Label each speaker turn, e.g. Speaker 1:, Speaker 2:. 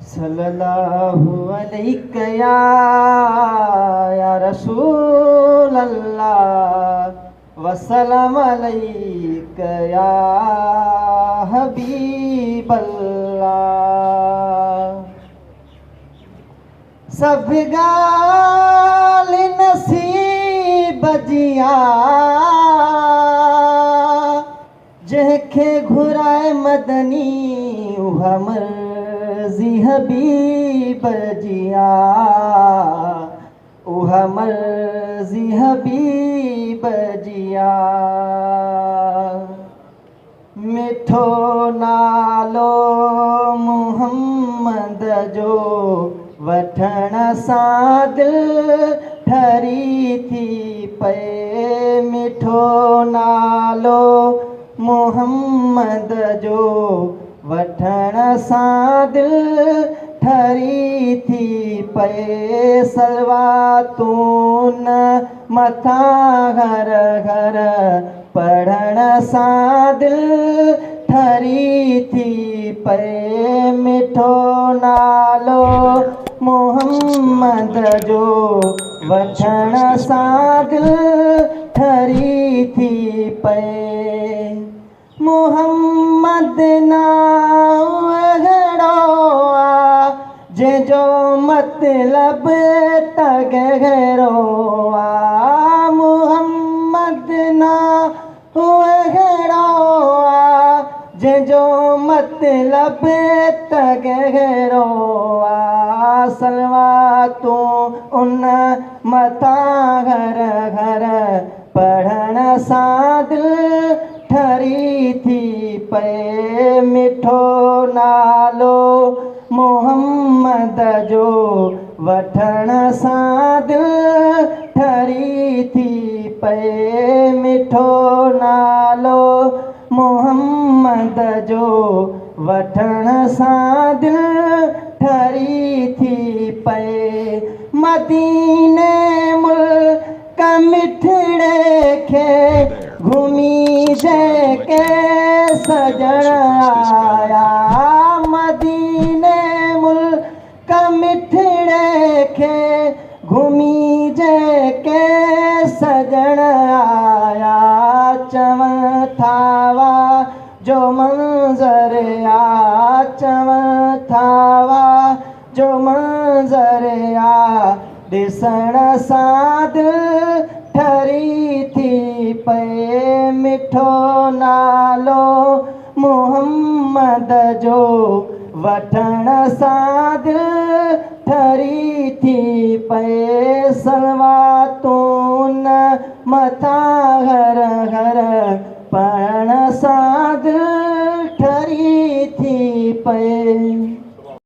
Speaker 1: सल्लल्लाहु अलैका या रसूल अल्लाह वसल्लम अलैका या हबीब अल्लाह। सब गाल नसीब जिया जंहिंखे घुराए मदनी उहा मर्ज़ी हबीब जिया, उहा मर्ज़ी हबीब जिया। मिठो नालो मुहम्मद जो वठण सां दिलि ठरी थी पए। मिठो नालो मुहम्मद जो वठण सां दिलि ठरी थी पए। सलवातूं मथां घर घर पढ़ण सां दिलि ठरी थी पए। मिठो नालो मुहम्मद जो वठण सां दिलि ठरी थी पए। मुहम्मद नाम अहिड़ो आहे जंहिंजो मतिलबु त गहरो आहे। मुहम्मद नाम अहिड़ो आहे जंहिंजो मतिलबु त गहरो आहे। सलवातूं उन मथां घर घर पढ़ण सां दिलि ठरी थी पए। मिठो नालो मुहम्मद जो वठण सां दिलि ठरी थी पए। मिठो नालो मुहम्मद जो वठण सां दिलि ठरी थी पए। मदीने मुल्क मिठड़े खे घुमी जंहिंखे सजण आया। मदीने मुल्क मिठड़े खे घुमी जंहिंखे सजण आया। चवनि था वाह जो मंज़र आ, चवनि था वाह जो मंज़र आ, ॾिसण सां दिलि ठरी थी पए। मिठो नालो मुहम्मद जो वठण सां दिलि ठरी थी पए। सलवातूं मथां घर घर पढ़ण सां दिलि ठरी थी पए।